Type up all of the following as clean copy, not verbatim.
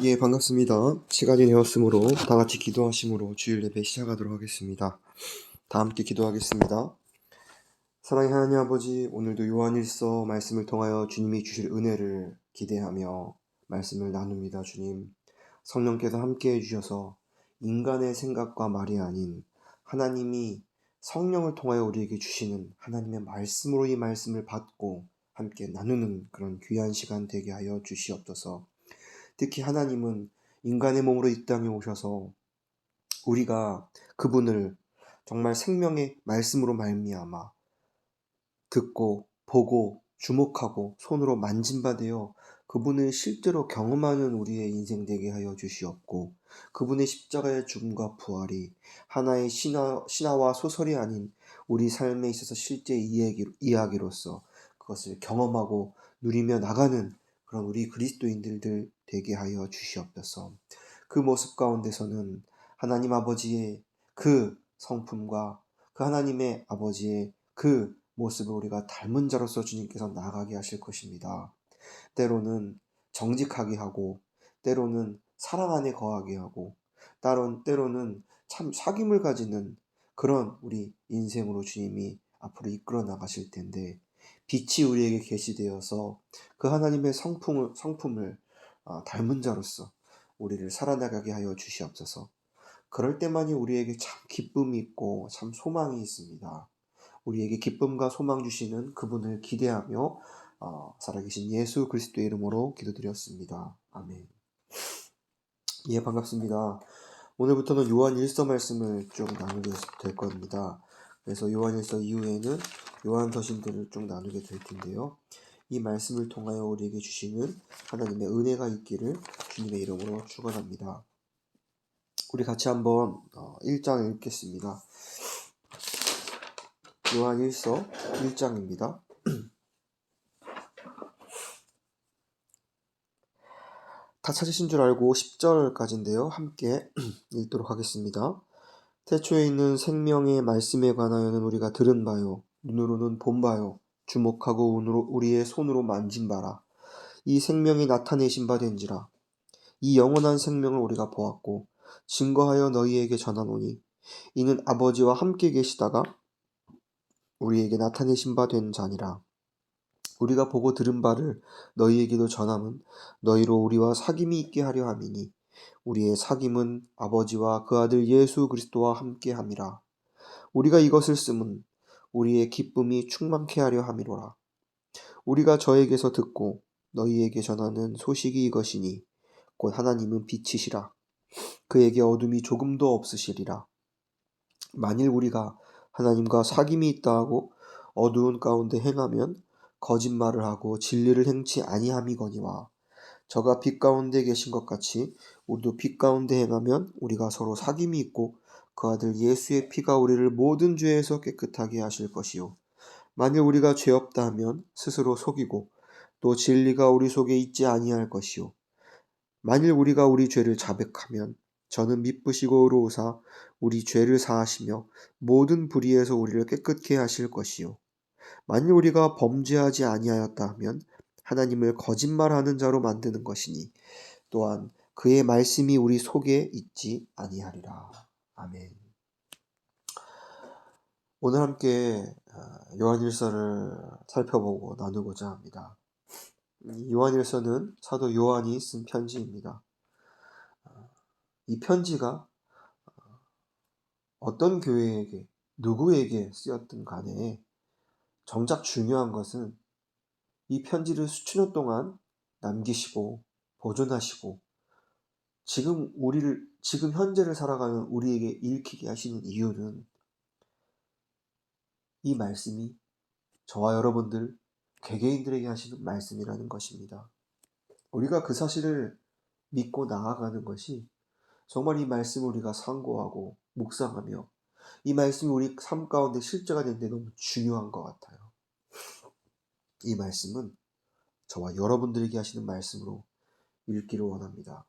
예, 반갑습니다. 시간이 되었으므로 다 같이 기도하심으로 주일 예배 시작하도록 하겠습니다. 다 함께 기도하겠습니다. 사랑의 하나님 아버지, 오늘도 요한일서 말씀을 통하여 주님이 주실 은혜를 기대하며 말씀을 나눕니다. 주님, 성령께서 함께 해주셔서 인간의 생각과 말이 아닌 하나님이 성령을 통하여 우리에게 주시는 하나님의 말씀으로 이 말씀을 받고 함께 나누는 그런 귀한 시간 되게 하여 주시옵소서. 특히 하나님은 인간의 몸으로 이 땅에 오셔서 우리가 그분을 정말 생명의 말씀으로 말미암아 듣고 보고 주목하고 손으로 만진 바 되어 그분을 실제로 경험하는 우리의 인생 되게 하여 주시옵고, 그분의 십자가의 죽음과 부활이 하나의 신화와 소설이 아닌 우리 삶에 있어서 실제 이야기로서 그것을 경험하고 누리며 나가는 그런 우리 그리스도인들 되게 하여 주시옵소서. 그 모습 가운데서는 하나님 아버지의 그 성품과 그 하나님의 아버지의 그 모습을 우리가 닮은 자로서 주님께서 나아가게 하실 것입니다. 때로는 정직하게 하고, 때로는 사랑 안에 거하게 하고, 때로는 참 사귐을 가지는 그런 우리 인생으로 주님이 앞으로 이끌어 나가실 텐데, 빛이 우리에게 계시되어서 그 하나님의 성품을 닮은 자로서 우리를 살아나가게 하여 주시옵소서. 그럴 때만이 우리에게 참 기쁨이 있고 참 소망이 있습니다. 우리에게 기쁨과 소망 주시는 그분을 기대하며 살아계신 예수 그리스도의 이름으로 기도드렸습니다. 아멘. 예, 반갑습니다. 오늘부터는 요한 1서 말씀을 좀 나누게 될 겁니다. 그래서 요한 1서 이후에는 요한 서신들을 좀 나누게 될 텐데요. 이 말씀을 통하여 우리에게 주시는 하나님의 은혜가 있기를 주님의 이름으로 축원합니다. 우리 같이 한번 1장 읽겠습니다. 요한 1서 1장입니다. 다 찾으신 줄 알고 10절까지인데요. 함께 읽도록 하겠습니다. 태초에 있는 생명의 말씀에 관하여는 우리가 들은 바요, 눈으로는 본 바요, 주목하고 우리의 손으로 만진 바라. 이 생명이 나타내신 바 된지라. 이 영원한 생명을 우리가 보았고 증거하여 너희에게 전하노니, 이는 아버지와 함께 계시다가 우리에게 나타내신 바 된 자니라. 우리가 보고 들은 바를 너희에게도 전함은 너희로 우리와 사귐이 있게 하려 함이니, 우리의 사귐은 아버지와 그 아들 예수 그리스도와 함께 함이라. 우리가 이것을 쓰면 우리의 기쁨이 충만케 하려 함이로라. 우리가 저에게서 듣고 너희에게 전하는 소식이 이것이니, 곧 하나님은 빛이시라. 그에게 어둠이 조금도 없으시리라. 만일 우리가 하나님과 사귐이 있다 하고 어두운 가운데 행하면 거짓말을 하고 진리를 행치 아니함이거니와, 저가 빛 가운데 계신 것 같이 우리도 빛 가운데 행하면 우리가 서로 사귐이 있고 그 아들 예수의 피가 우리를 모든 죄에서 깨끗하게 하실 것이요, 만일 우리가 죄 없다 하면 스스로 속이고 또 진리가 우리 속에 있지 아니할 것이요, 만일 우리가 우리 죄를 자백하면 저는 미쁘시고 의로우사 우리 죄를 사하시며 모든 불의에서 우리를 깨끗게 하실 것이요, 만일 우리가 범죄하지 아니하였다 하면 하나님을 거짓말하는 자로 만드는 것이니, 또한 그의 말씀이 우리 속에 있지 아니하리라. 아멘. 오늘 함께 요한일서를 살펴보고 나누고자 합니다. 요한일서는 사도 요한이 쓴 편지입니다. 이 편지가 어떤 교회에게 누구에게 쓰였든 간에 정작 중요한 것은 이 편지를 수천 년 동안 남기시고 보존하시고 지금 현재를 살아가는 우리에게 읽히게 하시는 이유는, 이 말씀이 저와 여러분들 개개인들에게 하시는 말씀이라는 것입니다. 우리가 그 사실을 믿고 나아가는 것이 정말 이 말씀을 우리가 상고하고 묵상하며 이 말씀이 우리 삶 가운데 실제가 되는데 너무 중요한 것 같아요. 이 말씀은 저와 여러분들에게 하시는 말씀으로 읽기를 원합니다.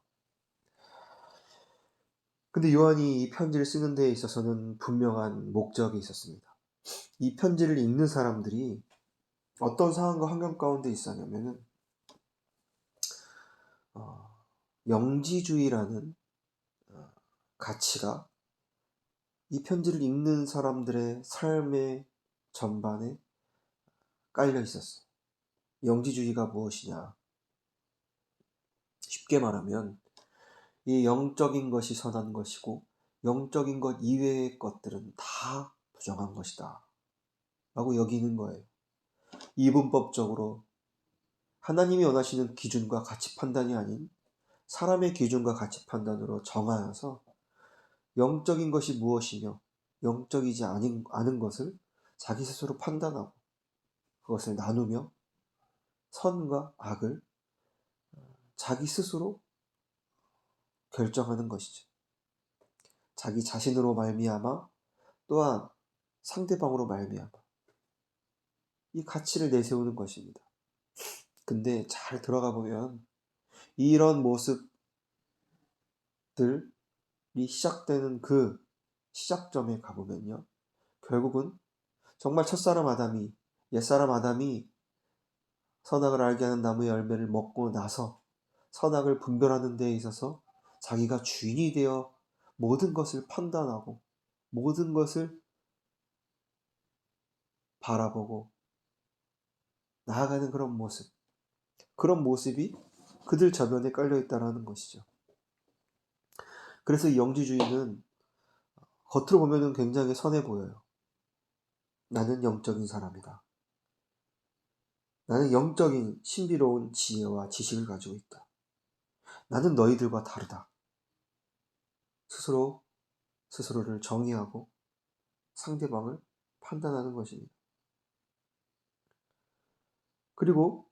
근데 요한이 이 편지를 쓰는 데 있어서는 분명한 목적이 있었습니다. 이 편지를 읽는 사람들이 어떤 상황과 환경 가운데 있었냐면은 영지주의라는 가치가 이 편지를 읽는 사람들의 삶의 전반에 깔려 있었어요. 영지주의가 무엇이냐? 쉽게 말하면 이 영적인 것이 선한 것이고 영적인 것 이외의 것들은 다 부정한 것이다 라고 여기는 거예요. 이분법적으로 하나님이 원하시는 기준과 가치 판단이 아닌 사람의 기준과 가치 판단으로 정하여서 영적인 것이 무엇이며 영적이지 않은 것을 자기 스스로 판단하고 그것을 나누며 선과 악을 자기 스스로 결정하는 것이죠. 자기 자신으로 말미암아 또한 상대방으로 말미암아 이 가치를 내세우는 것입니다. 근데 잘 들어가 보면 이런 모습들이 시작되는 그 시작점에 가보면요, 결국은 정말 첫사람 아담이, 옛사람 아담이 선악을 알게 하는 나무의 열매를 먹고 나서 선악을 분별하는 데에 있어서 자기가 주인이 되어 모든 것을 판단하고 모든 것을 바라보고 나아가는 그런 모습이 그들 저변에 깔려있다는 것이죠. 그래서 이 영지주의는 겉으로 보면 굉장히 선해 보여요. 나는 영적인 사람이다. 나는 영적인 신비로운 지혜와 지식을 가지고 있다. 나는 너희들과 다르다. 스스로를 정의하고 상대방을 판단하는 것입니다. 그리고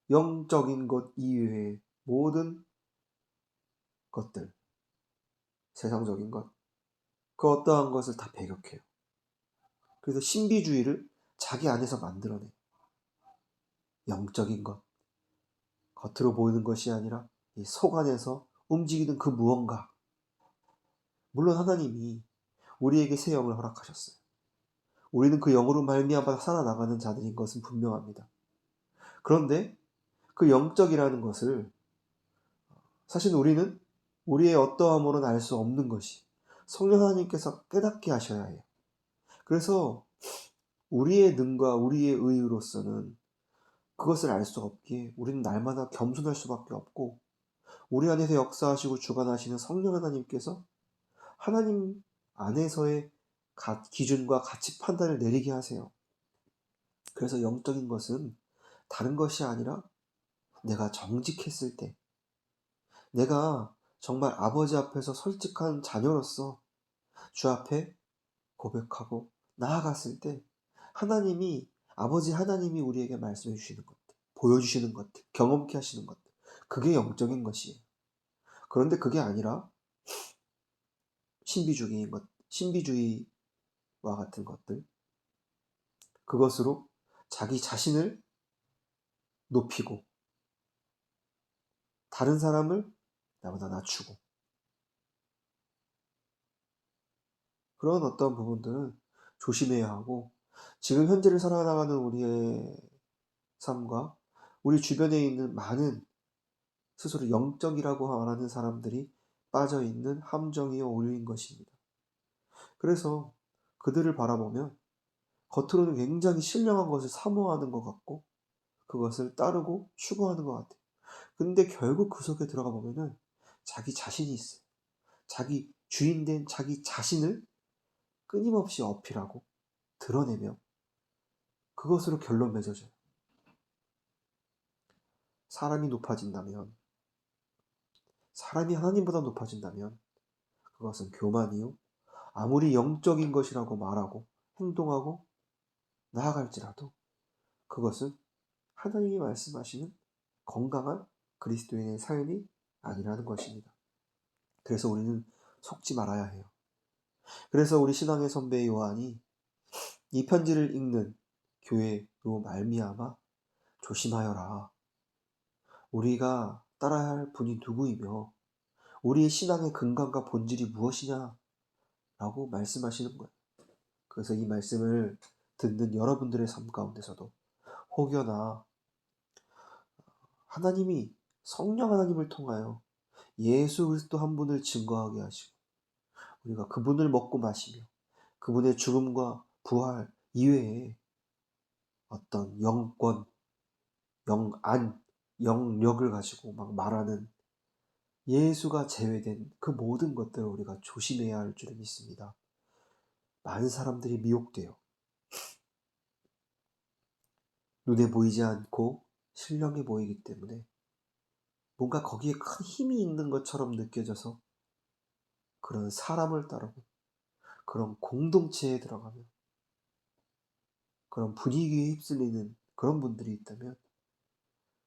영적인 것 이외의 모든 것들, 세상적인 것, 그 어떠한 것을 다 배격해요. 그래서 신비주의를 자기 안에서 만들어내. 영적인 것, 겉으로 보이는 것이 아니라 이 속 안에서 움직이는 그 무언가. 물론 하나님이 우리에게 새 영을 허락하셨어요. 우리는 그 영으로 말미암아 살아나가는 자들인 것은 분명합니다. 그런데 그 영적이라는 것을 사실 우리는 우리의 어떠함으로는 알 수 없는 것이 성령 하나님께서 깨닫게 하셔야 해요. 그래서 우리의 능과 우리의 의의로서는 그것을 알 수 없기에 우리는 날마다 겸손할 수밖에 없고 우리 안에서 역사하시고 주관하시는 성령 하나님께서 하나님 안에서의 기준과 가치 판단을 내리게 하세요. 그래서 영적인 것은 다른 것이 아니라 내가 정직했을 때, 내가 정말 아버지 앞에서 솔직한 자녀로서 주 앞에 고백하고 나아갔을 때 아버지 하나님이 우리에게 말씀해 주시는 것들, 보여주시는 것들, 경험케 하시는 것들, 그게 영적인 것이에요. 그런데 그게 아니라 신비주의와 같은 것들, 그것으로 자기 자신을 높이고 다른 사람을 나보다 낮추고 그런 어떤 부분들은 조심해야 하고 지금 현재를 살아나가는 우리의 삶과 우리 주변에 있는 많은 스스로 영적이라고 말하는 사람들이 빠져있는 함정이요 오류인 것입니다. 그래서 그들을 바라보면 겉으로는 굉장히 신령한 것을 사모하는 것 같고 그것을 따르고 추구하는 것 같아요. 근데 결국 그 속에 들어가 보면은 자기 자신이 있어요. 자기 주인된 자기 자신을 끊임없이 어필하고 드러내며 그것으로 결론 맺어져요. 사람이 하나님보다 높아진다면 그것은 교만이요. 아무리 영적인 것이라고 말하고 행동하고 나아갈지라도 그것은 하나님이 말씀하시는 건강한 그리스도인의 삶이 아니라는 것입니다. 그래서 우리는 속지 말아야 해요. 그래서 우리 신앙의 선배 요한이 이 편지를 읽는 교회로 말미암아 조심하여라. 우리가 따라야 할 분이 누구이며 우리의 신앙의 근간과 본질이 무엇이냐 라고 말씀하시는 거예요. 그래서 이 말씀을 듣는 여러분들의 삶 가운데서도 혹여나 성령 하나님을 통하여 예수 그리스도 한 분을 증거하게 하시고 우리가 그분을 먹고 마시며 그분의 죽음과 부활 이외에 어떤 영권, 영안, 영력을 가지고 막 말하는 예수가 제외된 그 모든 것들을 우리가 조심해야 할 줄을 믿습니다. 많은 사람들이 미혹돼요. 눈에 보이지 않고 신령해 보이기 때문에 뭔가 거기에 큰 힘이 있는 것처럼 느껴져서 그런 사람을 따르고 그런 공동체에 들어가면 그런 분위기에 휩쓸리는 그런 분들이 있다면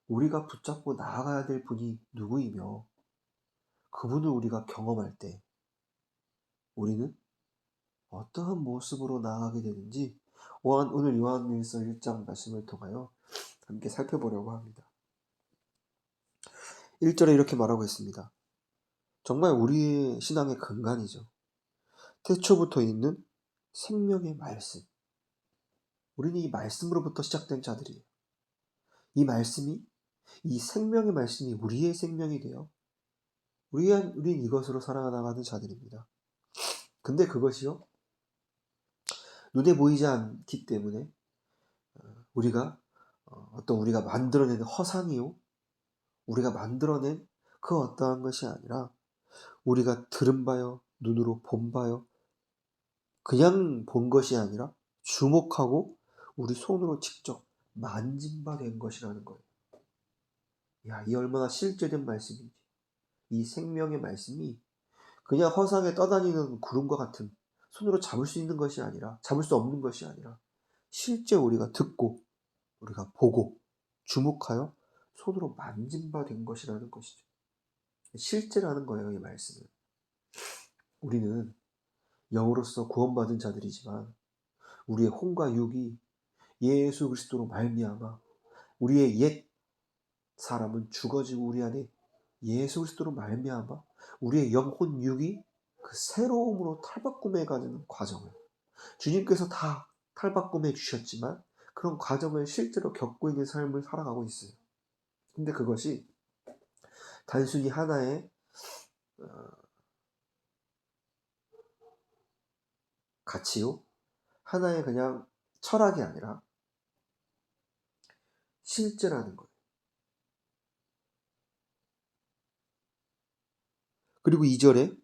우리가 붙잡고 나아가야 될 분이 누구이며 그분을 우리가 경험할 때 우리는 어떠한 모습으로 나아가게 되는지 오늘 요한일서 1장 말씀을 통하여 함께 살펴보려고 합니다. 1절에 이렇게 말하고 있습니다. 정말 우리의 신앙의 근간이죠. 태초부터 있는 생명의 말씀. 우리는 이 말씀으로부터 시작된 자들이에요. 이 말씀이, 이 생명의 말씀이 우리의 생명이 되어 우린 이것으로 살아나가는 자들입니다. 근데 그것이요, 눈에 보이지 않기 때문에 우리가 우리가 만들어내는 허상이요, 우리가 만들어낸 그 어떠한 것이 아니라 우리가 들은 바요, 눈으로 본 바요, 그냥 본 것이 아니라 주목하고 우리 손으로 직접 만진 바 된 것이라는 거예요. 야, 이 얼마나 실제된 말씀인지. 이 생명의 말씀이 그냥 허상에 떠다니는 구름과 같은 손으로 잡을 수 있는 것이 아니라, 잡을 수 없는 것이 아니라 실제 우리가 듣고 우리가 보고 주목하여 손으로 만진 바 된 것이라는 것이죠. 실제라는 거예요, 이 말씀은. 우리는 영으로서 구원받은 자들이지만 우리의 혼과 육이 예수 그리스도로 말미암아 우리의 옛 사람은 죽어지고 우리 안에 예수 그리스도로 말미암아 우리의 영혼 육이 그 새로움으로 탈바꿈해 가는 과정을 주님께서 다 탈바꿈해 주셨지만 그런 과정을 실제로 겪고 있는 삶을 살아가고 있어요. 근데 그것이 단순히 하나의 가치요, 하나의 그냥 철학이 아니라 실제라는 거예요. 그리고 2절에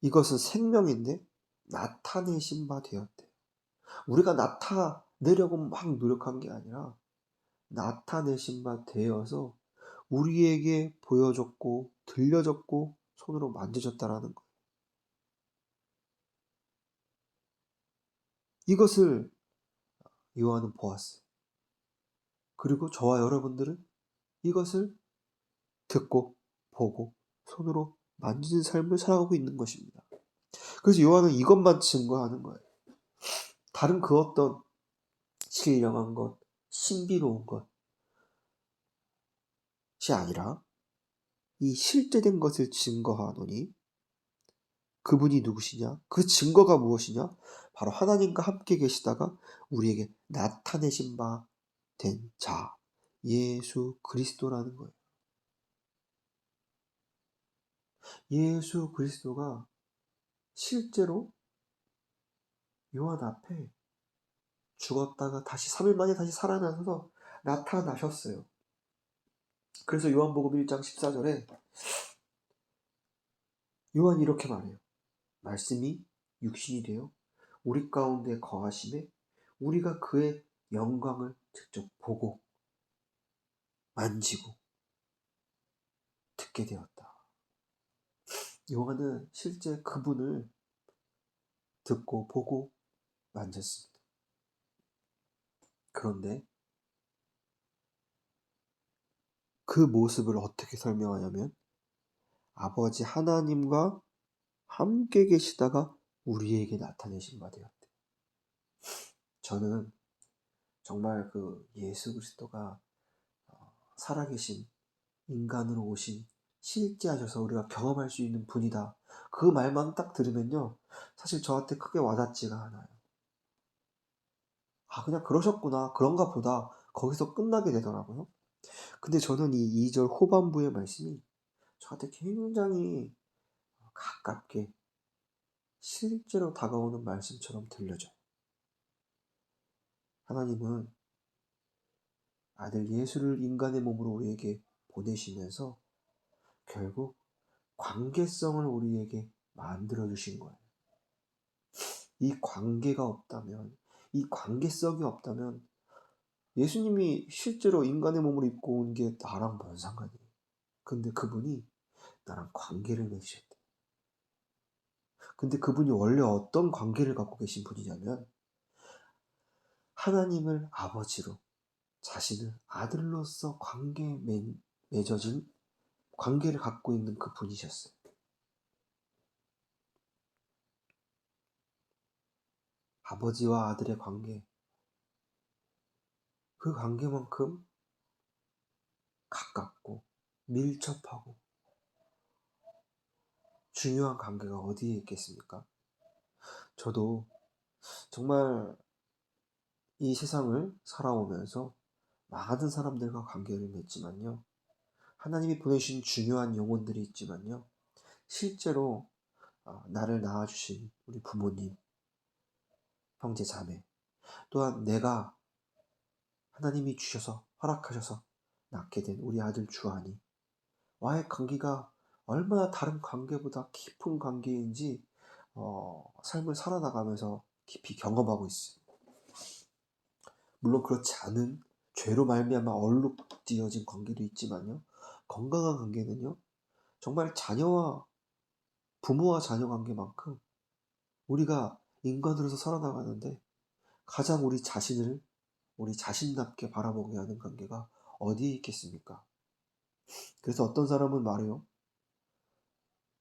이것은 생명인데 나타내신 바 되었대. 우리가 나타내려고 막 노력한 게 아니라 나타내신 바 되어서 우리에게 보여졌고 들려졌고 손으로 만져졌다라는 거예요. 이것을 요한은 보았어요. 그리고 저와 여러분들은 이것을 듣고 보고 손으로 만지는 삶을 살아가고 있는 것입니다. 그래서 요한은 이것만 증거하는 거예요. 다른 그 어떤 신령한 것, 신비로운 것이 아니라 이 실제된 것을 증거하노니 그분이 누구시냐? 그 증거가 무엇이냐? 바로 하나님과 함께 계시다가 우리에게 나타내신 바 된 자, 예수 그리스도라는 거예요. 예수 그리스도가 실제로 요한 앞에 죽었다가 다시 3일 만에 다시 살아나셔서 나타나셨어요. 그래서 요한복음 1장 14절에 요한이 이렇게 말해요. 말씀이 육신이 되어 우리 가운데 거하심에 우리가 그의 영광을 직접 보고 만지고 듣게 되었다. 요한은 실제 그분을 듣고 보고 만졌습니다. 그런데 그 모습을 어떻게 설명하냐면 아버지 하나님과 함께 계시다가 우리에게 나타내신 바 되었대. 저는 정말 그 예수 그리스도가 살아계신 인간으로 오신 실제하셔서 우리가 경험할 수 있는 분이다. 그 말만 딱 들으면요, 사실 저한테 크게 와닿지가 않아요. 아, 그냥 그러셨구나, 그런가 보다, 거기서 끝나게 되더라고요. 근데 저는 이 2절 후반부의 말씀이 저한테 굉장히 가깝게 실제로 다가오는 말씀처럼 들려져요. 하나님은 아들 예수를 인간의 몸으로 우리에게 보내시면서 결국 관계성을 우리에게 만들어 주신 거예요. 이 관계가 없다면, 이 관계성이 없다면 예수님이 실제로 인간의 몸을 입고 온 게 나랑 뭔 상관이에요. 근데 그분이 나랑 관계를 맺으셨대. 근데 그분이 원래 어떤 관계를 갖고 계신 분이냐면 하나님을 아버지로 자신을 아들로서 맺어진 관계를 갖고 있는 그 분이셨어요. 아버지와 아들의 관계, 그 관계만큼 가깝고 밀접하고 중요한 관계가 어디에 있겠습니까? 저도 정말 이 세상을 살아오면서 많은 사람들과 관계를 맺지만요. 하나님이 보내신 중요한 영혼들이 있지만요. 실제로 나를 낳아주신 우리 부모님, 형제, 자매, 또한 내가 하나님이 주셔서 허락하셔서 낳게 된 우리 아들 주한이 와의 관계가 얼마나 다른 관계보다 깊은 관계인지 삶을 살아나가면서 깊이 경험하고 있어요. 물론 그렇지 않은 죄로 말미암아 얼룩되어진 관계도 있지만요. 건강한 관계는요. 정말 부모와 자녀 관계만큼 우리가 인간으로서 살아나가는데 가장 우리 자신답게 바라보게 하는 관계가 어디에 있겠습니까? 그래서 어떤 사람은 말해요.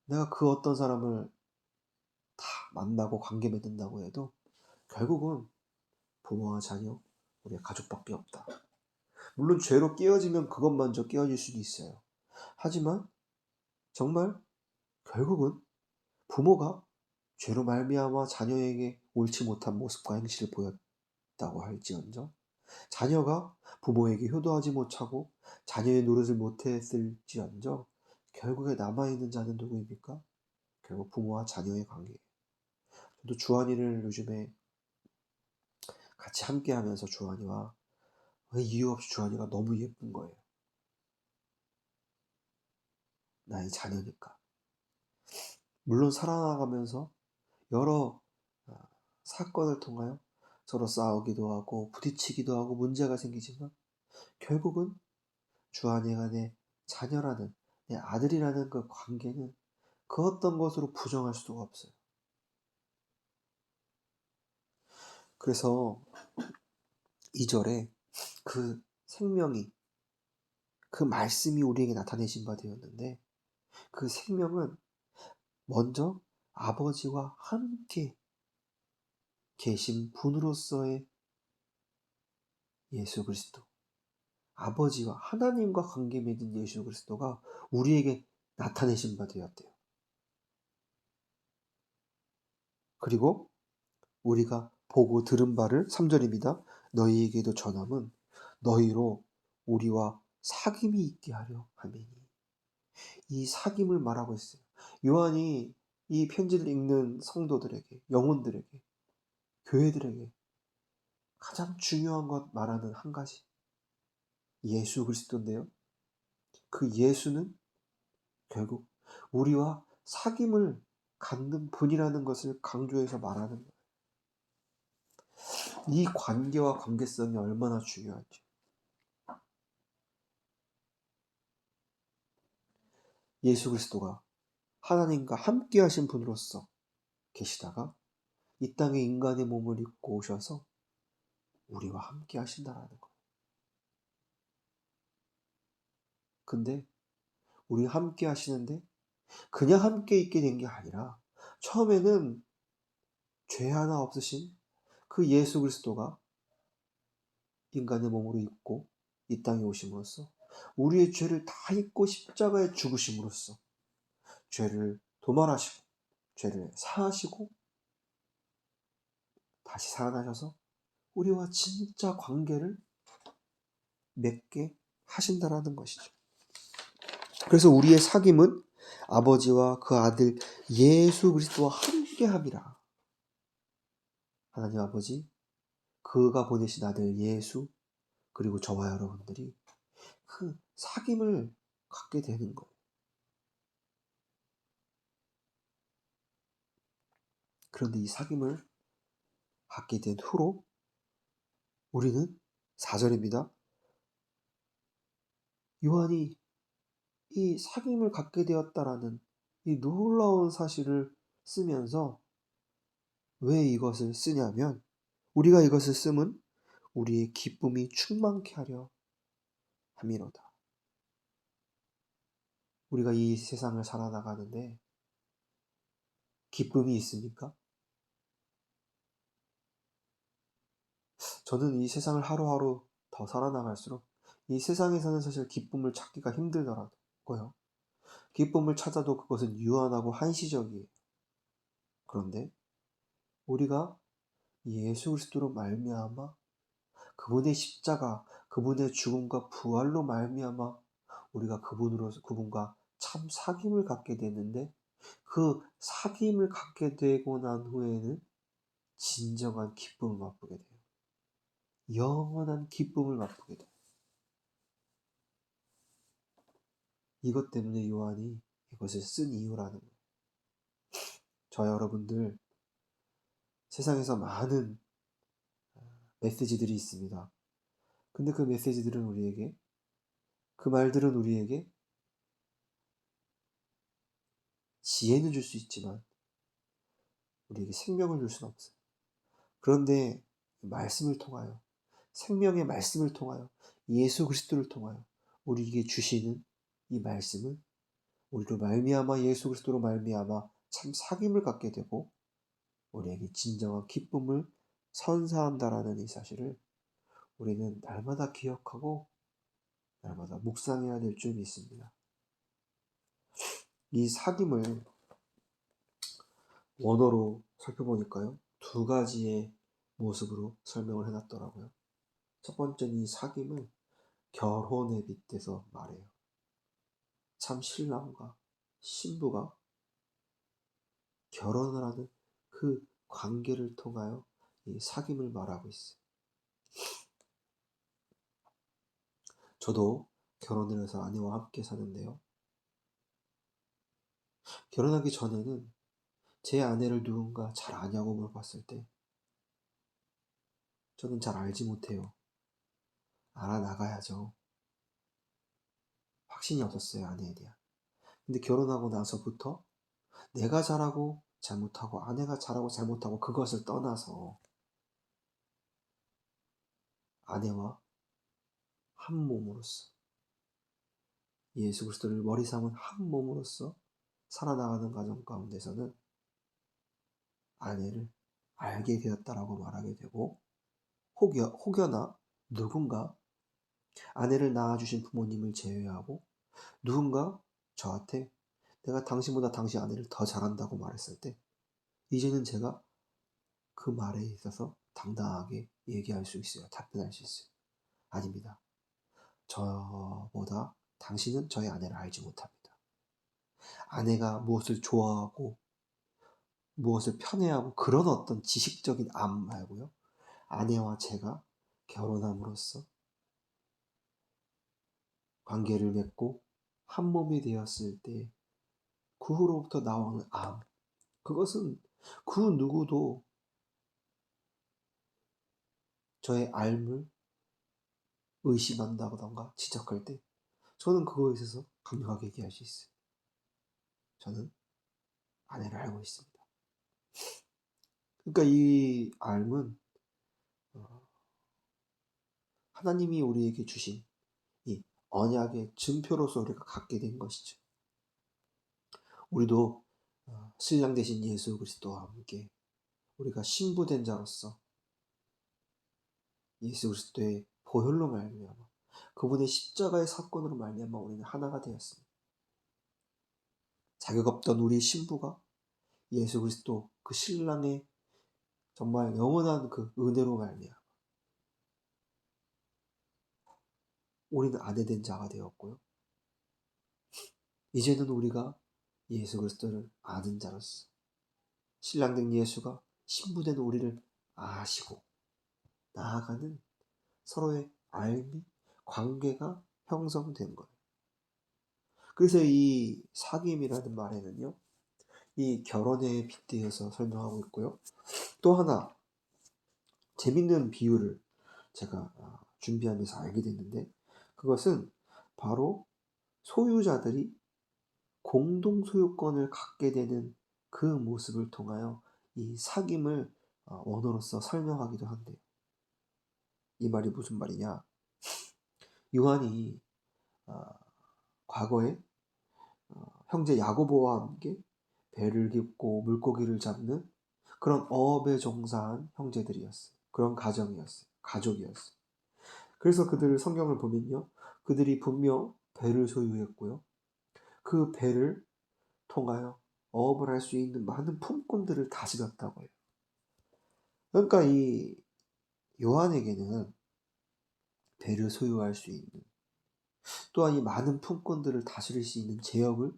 내가 그 어떤 사람을 다 만나고 관계 맺는다고 해도 결국은 부모와 자녀, 우리의 가족밖에 없다. 물론 죄로 깨어지면 그것만저 깨어질 수도 있어요. 하지만 정말 결국은 부모가 죄로 말미암아 자녀에게 옳지 못한 모습과 행실을 보였다고 할지언정 자녀가 부모에게 효도하지 못하고 자녀의 노릇을 못했을지언정 결국에 남아있는 자는 누구입니까? 결국 부모와 자녀의 관계예요. 저도 주한이를 요즘에 같이 함께하면서 주한이와 왜 이유 없이 주한이가 너무 예쁜 거예요. 나의 자녀니까. 물론 살아나가면서 여러 사건을 통하여 서로 싸우기도 하고 부딪히기도 하고 문제가 생기지만 결국은 주한이가 내 자녀라는 내 아들이라는 그 관계는 그 어떤 것으로 부정할 수가 없어요. 그래서 2절에 그 생명이 그 말씀이 우리에게 나타내신 바 되었는데 그 생명은 먼저 아버지와 함께 계신 분으로서의 예수 그리스도, 아버지와 하나님과 관계 맺은 예수 그리스도가 우리에게 나타내신 바 되었대요. 그리고 우리가 보고 들은 바를 3절입니다. 너희에게도 전함은 너희로 우리와 사귐이 있게 하려 함이니. 이 사귐을 말하고 있어요. 요한이 이 편지를 읽는 성도들에게, 영혼들에게, 교회들에게 가장 중요한 것 말하는 한 가지. 예수 그리스도인데요. 그 예수는 결국 우리와 사귐을 갖는 분이라는 것을 강조해서 말하는 거예요. 이 관계와 관계성이 얼마나 중요한지. 예수 그리스도가 하나님과 함께 하신 분으로서 계시다가 이 땅에 인간의 몸을 입고 오셔서 우리와 함께 하신다라는 거예요. 근데 우리 함께 하시는데 그냥 함께 있게 된 게 아니라 처음에는 죄 하나 없으신 그 예수 그리스도가 인간의 몸으로 입고 이 땅에 오심으로써 우리의 죄를 다 잊고 십자가에 죽으심으로써 죄를 도말하시고 죄를 사하시고 다시 살아나셔서 우리와 진짜 관계를 맺게 하신다라는 것이죠. 그래서 우리의 사귐은 아버지와 그 아들 예수 그리스도와 함께함이라. 하나님 아버지, 그가 보내신 아들 예수, 그리고 저와 여러분들이 그 사귐을 갖게 되는 거예요. 그런데 이 사귐을 갖게 된 후로 우리는 4절입니다. 요한이 이 사귐을 갖게 되었다라는 이 놀라운 사실을 쓰면서 왜 이것을 쓰냐면, 우리가 이것을 쓰면 우리의 기쁨이 충만케 하려 함이로다. 우리가 이 세상을 살아나가는데 기쁨이 있습니까? 저는 이 세상을 하루하루 더 살아나갈수록 이 세상에서는 사실 기쁨을 찾기가 힘들더라고요. 기쁨을 찾아도 그것은 유한하고 한시적이에요. 그런데 우리가 예수 그리스도로 말미암아 그분의 십자가, 그분의 죽음과 부활로 말미암아 우리가 그분과 참 사귐을 갖게 되는데, 그 사귐을 갖게 되고 난 후에는 진정한 기쁨을 맛보게 돼요. 영원한 기쁨을 맛보게 돼요. 이것 때문에 요한이 이것을 쓴 이유라는 거예요. 저와 여러분들, 세상에서 많은 메시지들이 있습니다. 근데 그 메시지들은 우리에게, 그 말들은 우리에게 지혜는 줄 수 있지만 우리에게 생명을 줄 수는 없어요. 그런데 말씀을 통하여, 생명의 말씀을 통하여, 예수 그리스도를 통하여 우리에게 주시는 이 말씀은 우리로 말미암아 예수 그리스도로 말미암아 참 사귐을 갖게 되고 우리에게 진정한 기쁨을 선사한다라는 이 사실을 우리는 날마다 기억하고 날마다 묵상해야 될 줄 믿습니다. 이 사귐을 원어로 살펴보니까요, 두 가지의 모습으로 설명을 해놨더라고요. 첫 번째는 이 사귐을 결혼에 빗대서 말해요. 참 신랑과 신부가 결혼을 하는 그 관계를 통하여 이 사귐을 말하고 있어요. 저도 결혼을 해서 아내와 함께 사는데요. 결혼하기 전에는 제 아내를 누군가 잘 아냐고 물어봤을 때 저는 잘 알지 못해요. 알아나가야죠. 확신이 없었어요, 아내에 대한. 근데 결혼하고 나서부터 내가 잘하고 잘못하고 아내가 잘하고 잘못하고 그것을 떠나서 아내와 한 몸으로서, 예수 그리스도를 머리 삼은 한 몸으로서 살아나가는 과정 가운데서는 아내를 알게 되었다라고 말하게 되고, 혹여나 누군가 아내를 낳아주신 부모님을 제외하고 누군가 저한테 내가 당신보다 당신 아내를 더 잘한다고 말했을 때 이제는 제가 그 말에 있어서 당당하게 얘기할 수 있어요. 답변할 수 있어요. 아닙니다. 저보다 당신은 저의 아내를 알지 못합니다. 아내가 무엇을 좋아하고 무엇을 편애하고 그런 어떤 지식적인 암 말고요. 아내와 제가 결혼함으로써 관계를 맺고 한 몸이 되었을 때 그 후로부터 나오는 암, 그것은 그 누구도 저의 알 의심한다던가 지적할 때 저는 그거에 있어서 강력하게 얘기할 수 있어요. 저는 아내를 알고 있습니다. 그러니까 이 알은 하나님이 우리에게 주신 이 언약의 증표로서 우리가 갖게 된 것이죠. 우리도 신랑 되신 예수 그리스도와 함께 우리가 신부된 자로서 예수 그리스도의 보혈로 말미암아 그분의 십자가의 사건으로 말미암아 우리는 하나가 되었습니다. 자격 없던 우리 신부가 예수 그리스도 그 신랑의 정말 영원한 그 은혜로 말미암아 우리는 아내된 자가 되었고요. 이제는 우리가 예수 그리스도를 아는 자로서 신랑된 예수가 신부된 우리를 아시고 나아가는 서로의 알미, 관계가 형성된 거예요. 그래서 이 사귐이라는 말에는요, 이 결혼에 빗대어서 설명하고 있고요. 또 하나 재밌는 비유를 제가 준비하면서 알게 됐는데, 그것은 바로 소유자들이 공동 소유권을 갖게 되는 그 모습을 통하여 이 사귐을 원어로서 설명하기도 한대요. 이 말이 무슨 말이냐? 요한이 과거에 형제 야고보와 함께 배를 깁고 물고기를 잡는 그런 어업에 종사한 형제들이었어요. 그런 가정이었어요. 가족이었어요. 그래서 그들을 성경을 보면요, 그들이 분명 배를 소유했고요, 그 배를 통하여 어업을 할 수 있는 많은 품꾼들을 다스렸다고 해요. 그러니까 이 요한에게는 배를 소유할 수 있는, 또한 이 많은 품꾼들을 다스릴 수 있는 재력을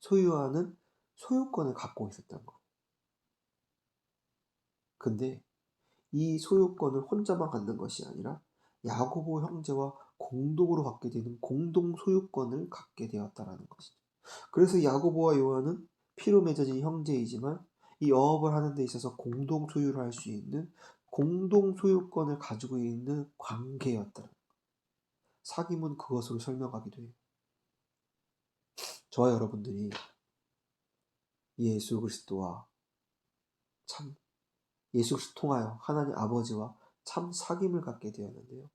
소유하는 소유권을 갖고 있었던 거. 근데 이 소유권을 혼자만 갖는 것이 아니라 야고보 형제와 공동으로 갖게 되는 공동 소유권을 갖게 되었다라는 것이죠. 그래서 야고보와 요한은 피로 맺어진 형제이지만 이 어업을 하는 데 있어서 공동 소유를 할 수 있는 공동 소유권을 가지고 있는 관계였다. 사귐은 그것으로 설명하기도 해요. 저와 여러분들이 예수 그리스도와 참 예수 그리스도 통하여 하나님 아버지와 참 사귐을 갖게 되었는데요.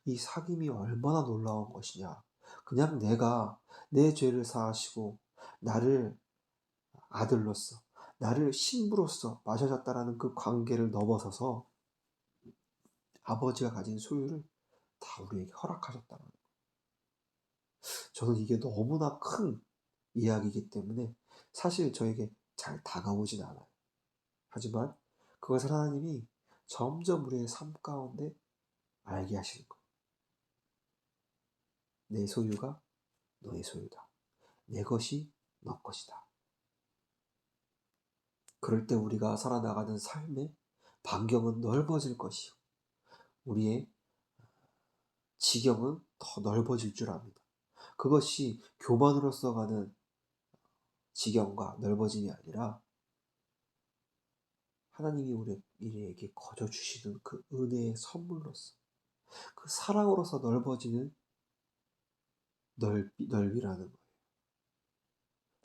이 사귐이 얼마나 놀라운 것이냐. 그냥 내가 내 죄를 사하시고 나를 아들로서, 나를 신부로서 마셔졌다라는 그 관계를 넘어서서 아버지가 가진 소유를 다 우리에게 허락하셨다는 거예요. 저는 이게 너무나 큰 이야기이기 때문에 사실 저에게 잘 다가오진 않아요. 하지만 그것을 하나님이 점점 우리의 삶 가운데 알게 하시는 거예요. 내 소유가 너의 소유다. 내 것이 너 것이다. 그럴 때 우리가 살아나가는 삶의 반경은 넓어질 것이요, 우리의 지경은 더 넓어질 줄 압니다. 그것이 교만으로서 가는 지경과 넓어짐이 아니라 하나님이 우리에게 거저 주시는 그 은혜의 선물로서, 그 사랑으로서 넓어지는 넓이라는 거예요.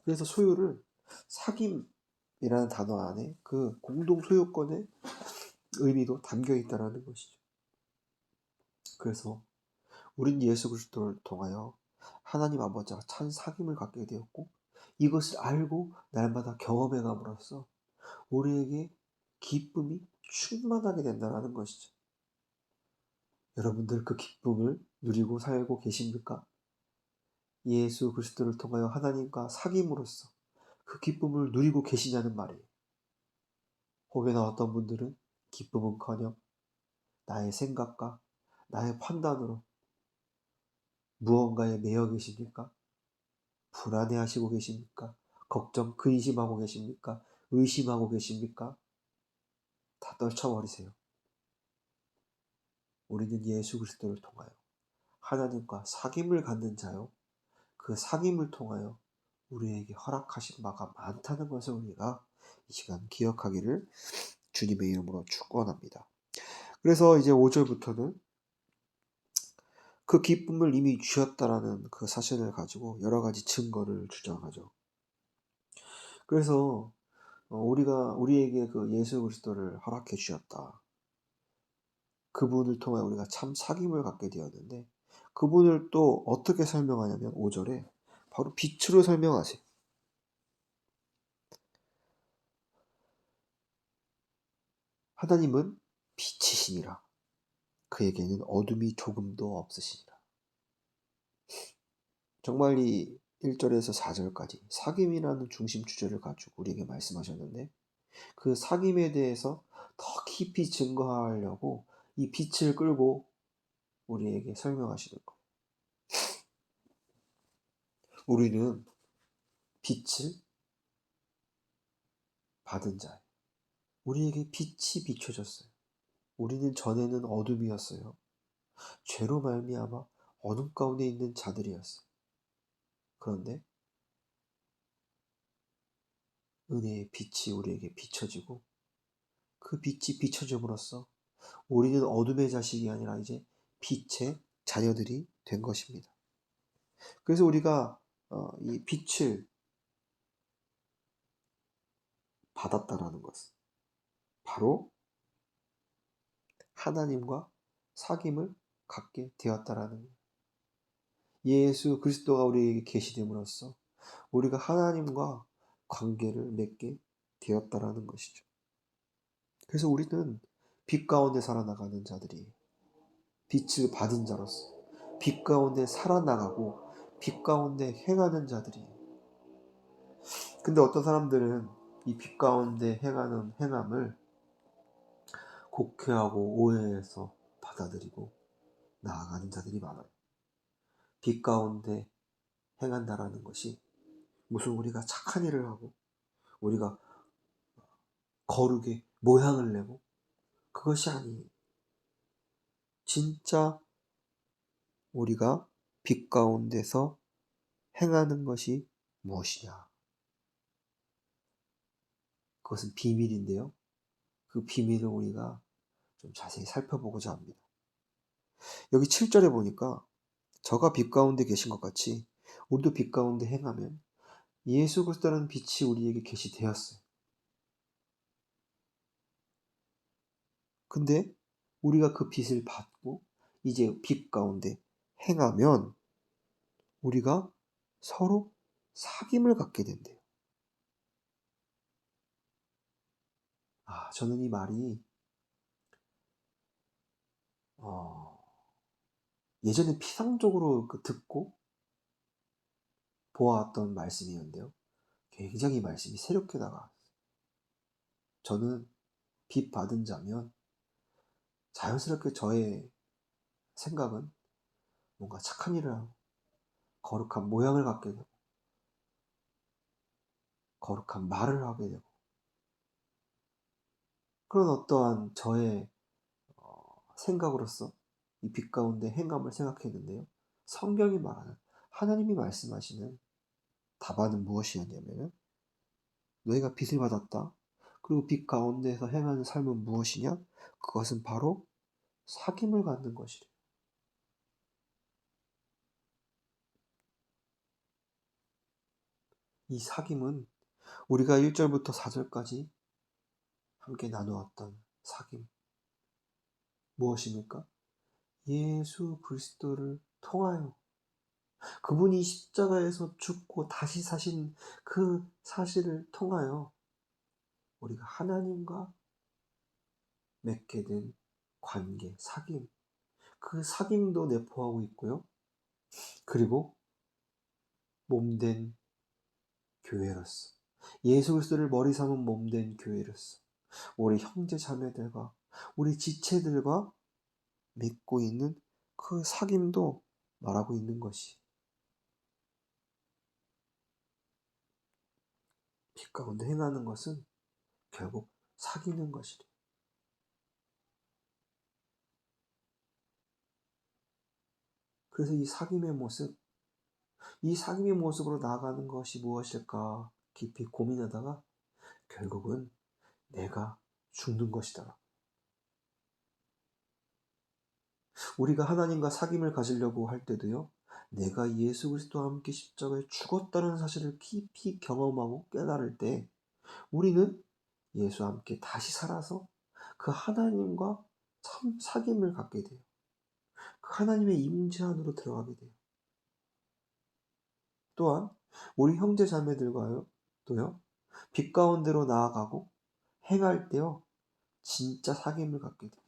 그래서 소유를 사귐이라는 단어 안에 그 공동 소유권의 의미도 담겨 있다라는 것이죠. 그래서 우린 예수 그리스도를 통하여 하나님 아버지와 참 사귐을 갖게 되었고, 이것을 알고 날마다 경험해 감으로써 우리에게 기쁨이 충만하게 된다는 것이죠. 여러분들 그 기쁨을 누리고 살고 계십니까? 예수 그리스도를 통하여 하나님과 사귐으로써 그 기쁨을 누리고 계시냐는 말이에요. 혹여나 어떤 분들은 기쁨은커녕 나의 생각과 나의 판단으로 무언가에 매여 계십니까? 불안해하시고 계십니까? 걱정, 근심하고 계십니까? 의심하고 계십니까? 다 떨쳐버리세요. 우리는 예수 그리스도를 통하여 하나님과 사귐을 갖는 자요, 그 사귐을 통하여 우리에게 허락하신 바가 많다는 것을 우리가 이 시간 기억하기를 주님의 이름으로 축원합니다. 그래서 이제 5절부터는 그 기쁨을 이미 주셨다라는 그 사실을 가지고 여러 가지 증거를 주장하죠. 그래서 우리에게 그 예수 그리스도를 허락해 주셨다. 그분을 통해 우리가 참 사귐을 갖게 되었는데, 그분을 또 어떻게 설명하냐면 5절에 바로 빛으로 설명하세요. 하나님은 빛이시니라. 그에게는 어둠이 조금도 없으시니라. 정말 이 1절에서 4절까지 사귐이라는 중심 주제를 가지고 우리에게 말씀하셨는데, 그 사귐에 대해서 더 깊이 증거하려고 이 빛을 끌고 우리에게 설명하시는 것. 우리는 빛을 받은 자예요. 우리에게 빛이 비춰졌어요. 우리는 전에는 어둠이었어요. 죄로 말미암아 어둠 가운데 있는 자들이었어요. 그런데 은혜의 빛이 우리에게 비춰지고 그 빛이 비춰짐으로써 우리는 어둠의 자식이 아니라 이제 빛의 자녀들이 된 것입니다. 그래서 우리가 이 빛을 받았다라는 것은 바로 하나님과 사귐을 갖게 되었다라는 거예요. 예수 그리스도가 우리에게 계시됨으로써 우리가 하나님과 관계를 맺게 되었다라는 것이죠. 그래서 우리는 빛 가운데 살아나가는 자들이에요. 빛을 받은 자로서 빛 가운데 살아나가고 빛 가운데 행하는 자들이에요. 근데 어떤 사람들은 이 빛 가운데 행하는 행함을 곡해하고 오해해서 받아들이고 나아가는 자들이 많아요. 빛 가운데 행한다라는 것이 무슨 우리가 착한 일을 하고 우리가 거룩의 모양을 내고 그것이 아니에요. 진짜 우리가 빛 가운데서 행하는 것이 무엇이냐? 그것은 비밀인데요. 그 비밀을 우리가 좀 자세히 살펴보고자 합니다. 여기 7절에 보니까 저가 빛 가운데 계신 것 같이 우리도 빛 가운데 행하면 예수 그리스도라는 빛이 우리에게 계시되었어요. 근데 우리가 그 빛을 받고 이제 빛 가운데 행하면 우리가 서로 사귐을 갖게 된대요. 저는 이 말이 예전에 피상적으로 듣고 보아왔던 말씀이었는데요. 굉장히 말씀이 새롭게 다가왔어요. 저는 빛 받은 자면 자연스럽게 저의 생각은 뭔가 착한 일을 하고 거룩한 모양을 갖게 되고 거룩한 말을 하게 되고 그런 어떠한 저의 생각으로서 이 빛 가운데 행함을 생각했는데요. 성경이 말하는 하나님이 말씀하시는 답안은 무엇이었냐면 너희가 빛을 받았다. 그리고 빛 가운데서 행하는 삶은 무엇이냐? 그것은 바로 사귐을 갖는 것이래. 이 사귐은 우리가 1절부터 4절까지 함께 나누었던 사귐 무엇입니까? 예수 그리스도를 통하여 그분이 십자가에서 죽고 다시 사신 그 사실을 통하여 우리가 하나님과 맺게 된 관계, 사귐, 그 사귐도 내포하고 있고요. 그리고 몸된 교회로서 예수 그리스도를 머리 삼은 몸된 교회로서 우리 형제 자매들과 우리 지체들과 맺고 있는 그 사귐도 말하고 있는 것이 빛 가운데 행하는 것은 결국 사귀는 것이래. 그래서 이 사귐의 모습, 이 사귐의 모습으로 나아가는 것이 무엇일까 깊이 고민하다가 결국은 내가 죽는 것이다. 우리가 하나님과 사귐을 가지려고 할 때도요. 내가 예수 그리스도와 함께 십자가에 죽었다는 사실을 깊이 경험하고 깨달을 때 우리는 예수와 함께 다시 살아서 그 하나님과 참 사귐을 갖게 돼요. 그 하나님의 임재 안으로 들어가게 돼요. 또한 우리 형제 자매들과요 또요 빛 가운데로 나아가고 행할 때요 진짜 사귐을 갖게 돼요.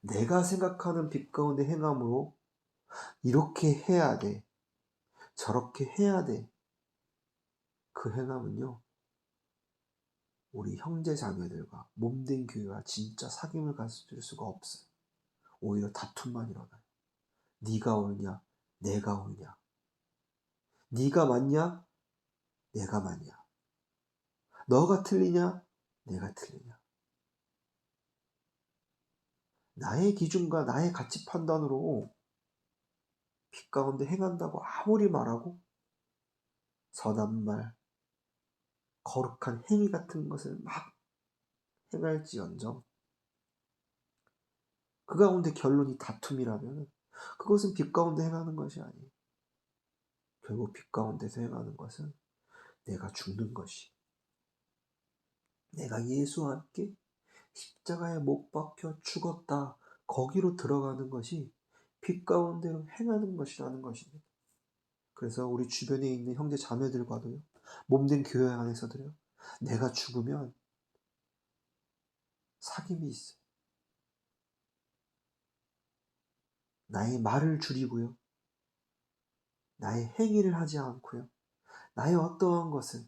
내가 생각하는 빛 가운데 행함으로 이렇게 해야 돼, 저렇게 해야 돼. 그 행함은요 우리 형제 자매들과 몸된 교회와 진짜 사귐을 가질 수가 없어요. 오히려 다툼만 일어나요. 네가 옳냐 내가 옳냐. 네가 맞냐? 내가 맞냐? 너가 틀리냐? 내가 틀리냐? 나의 기준과 나의 가치 판단으로 빛 가운데 행한다고 아무리 말하고 선한 말, 거룩한 행위 같은 것을 막 행할지언정 그 가운데 결론이 다툼이라면 그것은 빛 가운데 행하는 것이 아니에요. 결국 빛 가운데서 행하는 것은 내가 죽는 것이, 내가 예수와 함께 십자가에 못 박혀 죽었다, 거기로 들어가는 것이 빛 가운데로 행하는 것이라는 것입니다. 그래서 우리 주변에 있는 형제 자매들과도요, 몸된 교회 안에서도요, 내가 죽으면 사귐이 있어요. 나의 말을 줄이고요, 나의 행위를 하지 않고요, 나의 어떠한 것을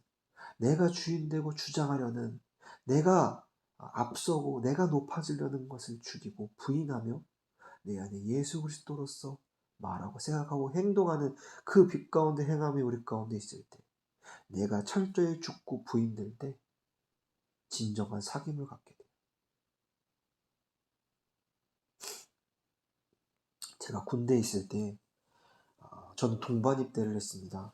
내가 주인되고 주장하려는, 내가 앞서고 내가 높아지려는 것을 죽이고 부인하며 내 안에 예수 그리스도로서 말하고 생각하고 행동하는 그 빛 가운데 행함이 우리 가운데 있을 때, 내가 철저히 죽고 부인될 때 진정한 사귐을 갖게 돼요. 제가 군대에 있을 때 저는 동반 입대를 했습니다.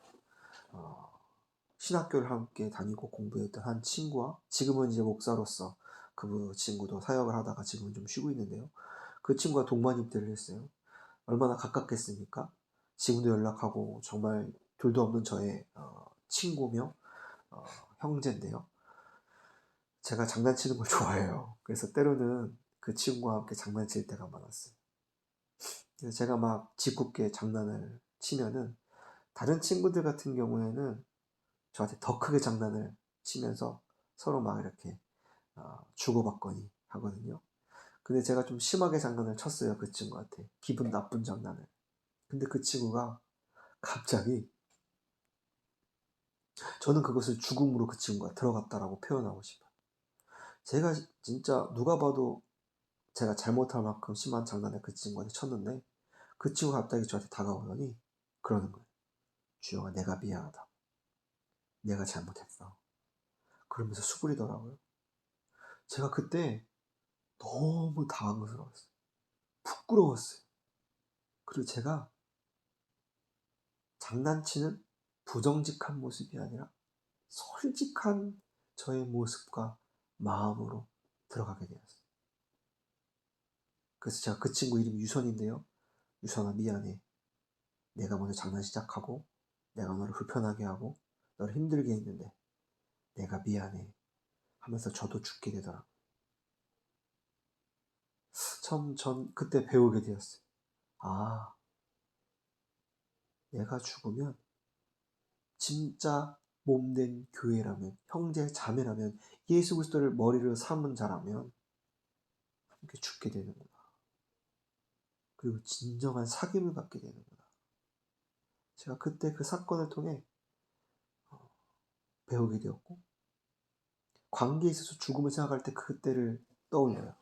신학교를 함께 다니고 공부했던 한 친구와, 지금은 이제 목사로서 그 친구도 사역을 하다가 지금은 좀 쉬고 있는데요, 그 친구가 동반 입대를 했어요. 얼마나 가깝겠습니까? 지금도 연락하고 정말 둘도 없는 저의 친구며 형제인데요. 제가 장난치는 걸 좋아해요. 그래서 때로는 그 친구와 함께 장난칠 때가 많았어요. 그래서 제가 막 짓궂게 장난을 치면은 다른 친구들 같은 경우에는 저한테 더 크게 장난을 치면서 서로 막 이렇게 주고받거니 하거든요. 근데 제가 좀 심하게 장난을 쳤어요, 그 친구한테. 기분 나쁜 장난을. 근데 그 친구가 갑자기, 저는 그것을 죽음으로 그 친구가 들어갔다라고 표현하고 싶어요. 제가 진짜 누가 봐도 제가 잘못할 만큼 심한 장난을 그 친구한테 쳤는데, 그 친구가 갑자기 저한테 다가오더니 그러는 거예요. 주영아, 내가 미안하다. 내가 잘못했어. 그러면서 수그리더라고요. 제가 그때 너무 당황스러웠어요. 부끄러웠어요. 그리고 제가 장난치는 부정직한 모습이 아니라 솔직한 저의 모습과 마음으로 들어가게 되었어요. 그래서 제가, 그 친구 이름이 유선인데요, 유선아 미안해. 내가 먼저 장난 시작하고 내가 너를 불편하게 하고 너를 힘들게 했는데 내가 미안해 하면서 저도 죽게 되더라고요. 전 그때 배우게 되었어요. 아, 내가 죽으면 진짜 몸된 교회라면, 형제 자매라면, 예수 그리스도를 머리로 삼은 자라면 함께 죽게 되는구나. 그리고 진정한 사귐을 갖게 되는구나. 제가 그때 그 사건을 통해 배우게 되었고, 관계에 있어서 죽음을 생각할 때 그때를 떠올려요.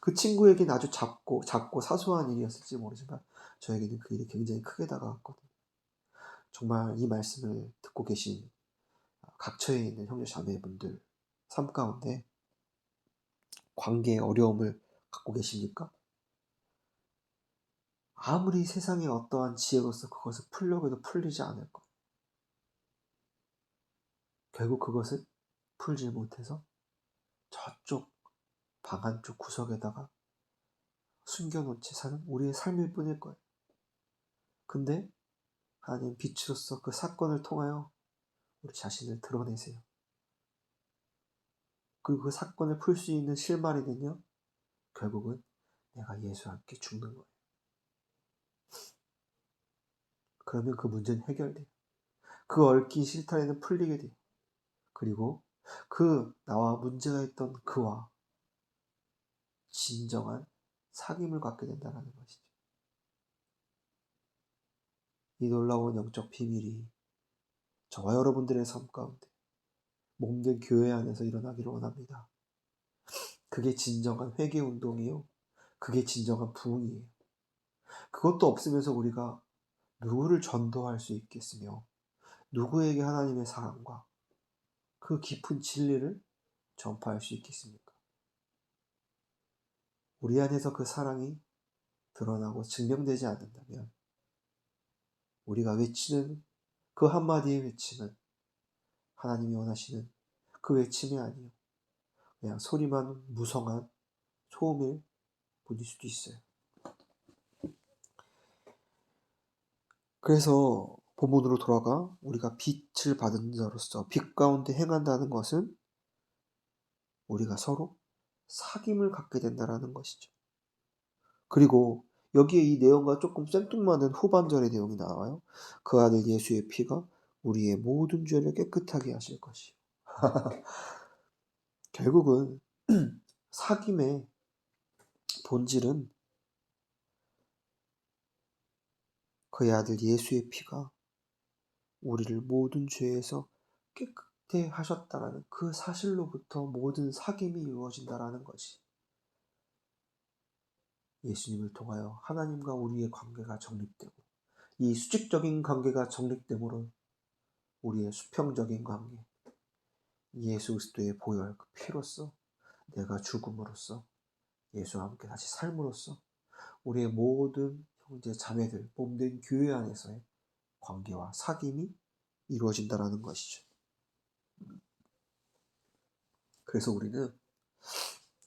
그 친구에게는 아주 작고 사소한 일이었을지 모르지만 저에게는 그 일이 굉장히 크게 다가왔거든요. 정말 이 말씀을 듣고 계신 각처에 있는 형제 자매분들 삶 가운데 관계의 어려움을 갖고 계십니까? 아무리 세상의 어떠한 지혜로서 그것을 풀려고 해도 풀리지 않을 것. 결국 그것을 풀지 못해서 저쪽 방 안쪽 구석에다가 숨겨놓은 채 사는 우리의 삶일 뿐일 거예요. 근데 하나님 빛으로서 그 사건을 통하여 우리 자신을 드러내세요. 그리고 그 사건을 풀 수 있는 실마리는요, 결국은 내가 예수와 함께 죽는 거예요. 그러면 그 문제는 해결돼요. 그 얽힌 실타래는 풀리게 돼요. 그리고 그 나와 문제가 있던 그와 진정한 사귐을 갖게 된다는 것이죠. 이 놀라운 영적 비밀이 저와 여러분들의 삶 가운데 몸된 교회 안에서 일어나기를 원합니다. 그게 진정한 회개 운동이요, 그게 진정한 부흥이에요. 그것도 없으면서 우리가 누구를 전도할 수 있겠으며 누구에게 하나님의 사랑과 그 깊은 진리를 전파할 수 있겠습니까? 우리 안에서 그 사랑이 드러나고 증명되지 않는다면 우리가 외치는 그 한마디의 외침은 하나님이 원하시는 그 외침이 아니요, 그냥 소리만 무성한 소음일 뿐일 수도 있어요. 그래서 본문으로 돌아가 우리가 빛을 받은 자로서 빛 가운데 행한다는 것은 우리가 서로 사귐을 갖게 된다는 것이죠. 그리고 여기에 이 내용과 조금 생뚱맞은 후반절의 내용이 나와요. 그 아들 예수의 피가 우리의 모든 죄를 깨끗하게 하실 것이요. 결국은 사귐의 본질은 그의 아들 예수의 피가 우리를 모든 죄에서 깨끗해 하셨다라는 그 사실로부터 모든 사귐이 이루어진다라는 것이, 예수님을 통하여 하나님과 우리의 관계가 정립되고 이 수직적인 관계가 정립됨으로 우리의 수평적인 관계, 예수 그리스도의 보혈 그 피로써 내가 죽음으로써 예수와 함께 다시 삶으로써 우리의 모든 형제 자매들 몸된 교회 안에서의 관계와 사귐이 이루어진다라는 것이죠. 그래서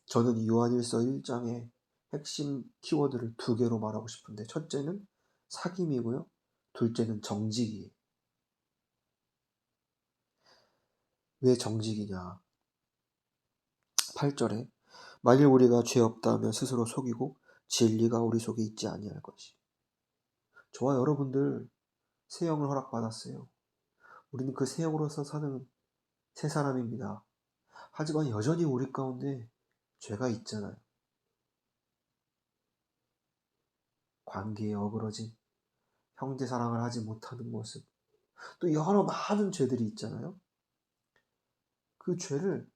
저는 이 요한일서 1장의 핵심 키워드를 두 개로 말하고 싶은데, 첫째는 사귐이고요, 둘째는 정직이에요. 왜 정직이냐? 8절에 만일 우리가 죄 없다 하면 스스로 속이고 진리가 우리 속에 있지 아니할 것이. 저와 여러분들 새 영을 허락받았어요. 우리는 그 새 영으로서 사는 새 사람입니다. 하지만 여전히 우리 가운데 죄가 있잖아요. 관계에 어그러진, 형제 사랑을 하지 못하는 모습, 또 여러 많은 죄들이 있잖아요. 그 죄를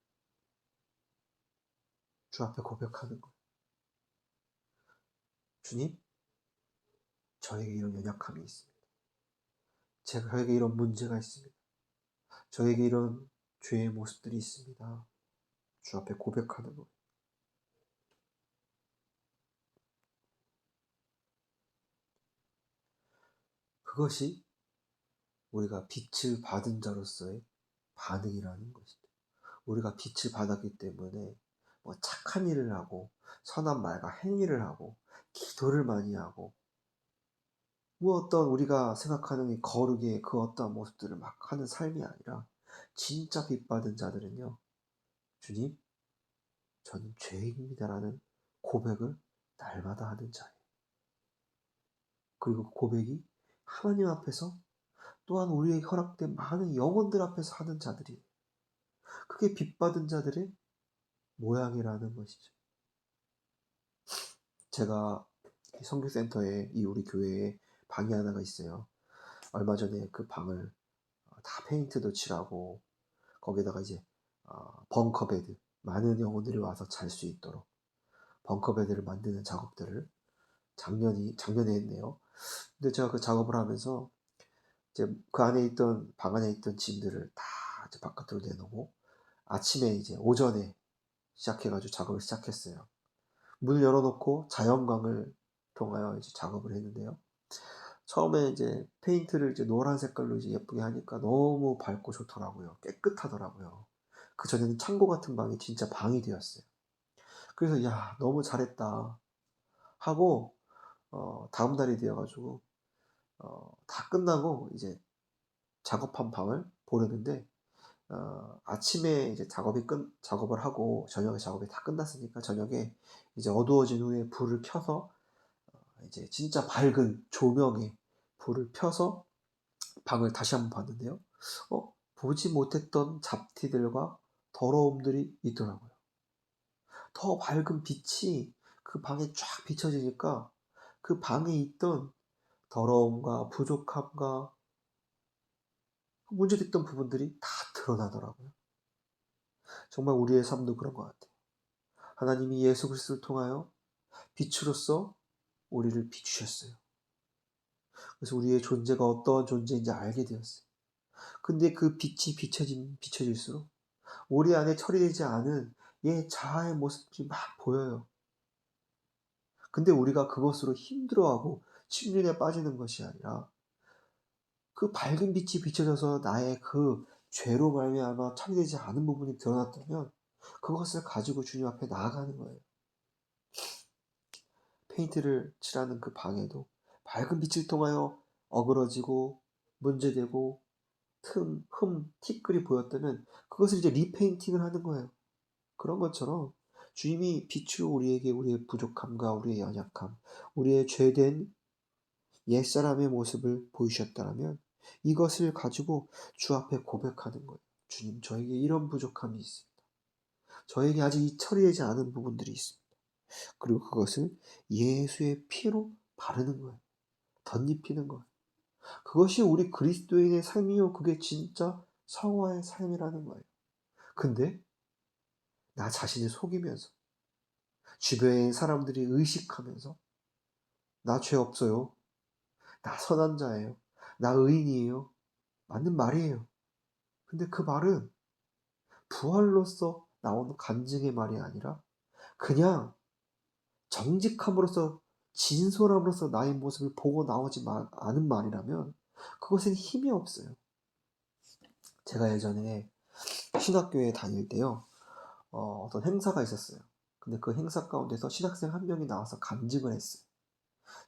주 앞에 고백하는 거예요. 주님, 저에게 이런 연약함이 있습니다. 저에게 이런 문제가 있습니다. 저에게 이런 죄의 모습들이 있습니다. 주 앞에 고백하는 거예요. 그것이 우리가 빛을 받은 자로서의 반응이라는 것이죠. 우리가 빛을 받았기 때문에 뭐 착한 일을 하고 선한 말과 행위를 하고 기도를 많이 하고 뭐 어떤 우리가 생각하는 이 거룩의 그 어떠한 모습들을 막 하는 삶이 아니라, 진짜 빛 받은 자들은요, 주님, 저는 죄인입니다라는 고백을 날마다 하는 자예요. 그리고 그 고백이 하나님 앞에서, 또한 우리에게 허락된 많은 영혼들 앞에서 하는 자들이에요. 그게 빛 받은 자들의 모양이라는 것이죠. 제가 선교센터에, 이 우리 교회에 방이 하나가 있어요. 얼마 전에 그 방을 다 페인트도 칠하고 거기다가 이제 벙커베드, 많은 영혼들이 와서 잘 수 있도록 벙커베드를 만드는 작업들을 작년에 했네요. 근데 제가 그 작업을 하면서 이제 그 안에 있던, 방 안에 있던 짐들을 다 이제 바깥으로 내놓고 아침에 이제 오전에 시작해가지고 작업을 시작했어요. 문을 열어놓고 자연광을 통하여 이제 작업을 했는데요. 처음에 이제 페인트를 이제 노란 색깔로 이제 예쁘게 하니까 너무 밝고 좋더라고요. 깨끗하더라고요. 그 전에는 창고 같은 방이 진짜 방이 되었어요. 그래서 야, 너무 잘했다 하고 다음 날이 되어가지고 다 끝나고 이제 작업한 방을 보려는데, 아침에 이제 작업을 하고 저녁에 작업이 다 끝났으니까 저녁에 이제 어두워진 후에 불을 켜서 이제 진짜 밝은 조명에 불을 펴서 방을 다시 한번 봤는데요. 보지 못했던 잡티들과 더러움들이 있더라고요. 더 밝은 빛이 그 방에 쫙 비춰지니까 그 방에 있던 더러움과 부족함과 문제됐던 부분들이 다 드러나더라고요. 정말 우리의 삶도 그런 것 같아요. 하나님이 예수 그리스도를 통하여 빛으로서 우리를 비추셨어요. 그래서 우리의 존재가 어떠한 존재인지 알게 되었어요. 근데 그 빛이 비춰질수록 우리 안에 처리되지 않은 자아의 모습들이 막 보여요. 근데 우리가 그것으로 힘들어하고 침륜에 빠지는 것이 아니라 그 밝은 빛이 비춰져서 나의 그 죄로 말미암아 처리되지 않은 부분이 드러났다면 그것을 가지고 주님 앞에 나아가는 거예요. 페인트를 칠하는 그 방에도 밝은 빛을 통하여 어그러지고 문제되고 티끌이 보였다면 그것을 이제 리페인팅을 하는 거예요. 그런 것처럼 주님이 빛으로 우리에게 우리의 부족함과 우리의 연약함, 우리의 죄된 옛사람의 모습을 보이셨다면 이것을 가지고 주 앞에 고백하는 거예요. 주님, 저에게 이런 부족함이 있습니다. 저에게 아직 처리되지 않은 부분들이 있습니다. 그리고 그것을 예수의 피로 바르는 거예요. 덧입히는 거예요. 그것이 우리 그리스도인의 삶이요. 그게 진짜 성화의 삶이라는 거예요. 근데 나 자신을 속이면서 주변의 사람들이 의식하면서 나 죄 없어요. 나 선한 자예요. 나 의인이에요. 맞는 말이에요. 근데 그 말은 부활로서 나오는 간증의 말이 아니라 그냥 정직함으로써 진솔함으로써 나의 모습을 보고 나오지 않은 말이라면 그것은 힘이 없어요. 제가 예전에 신학교에 다닐 때요. 어떤 행사가 있었어요. 근데 그 행사 가운데서 신학생 한 명이 나와서 간증을 했어요.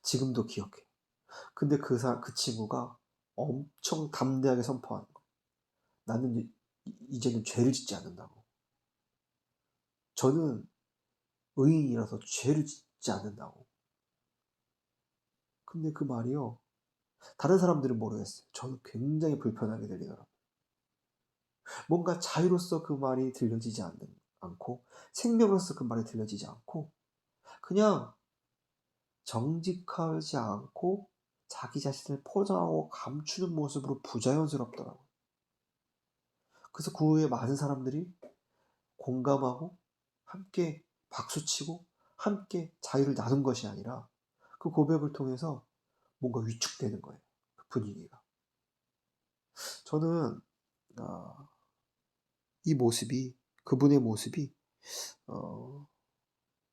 지금도 기억해요. 근데 그 친구가 엄청 담대하게 선포하는 거예요. 나는 이제는 죄를 짓지 않는다고. 저는 의인이라서 죄를 짓지 않는다고. 근데 그 말이요. 다른 사람들은 모르겠어요. 저는 굉장히 불편하게 들리더라고요. 뭔가 자유로서 그 말이 들려지지 않고 생명으로서 그 말이 들려지지 않고 그냥 정직하지 않고 자기 자신을 포장하고 감추는 모습으로 부자연스럽더라고요. 그래서 그 후에 많은 사람들이 공감하고 함께 박수치고 함께 자유를 나눈 것이 아니라 그 고백을 통해서 뭔가 위축되는 거예요. 그 분위기가. 저는 이 모습이 그분의 모습이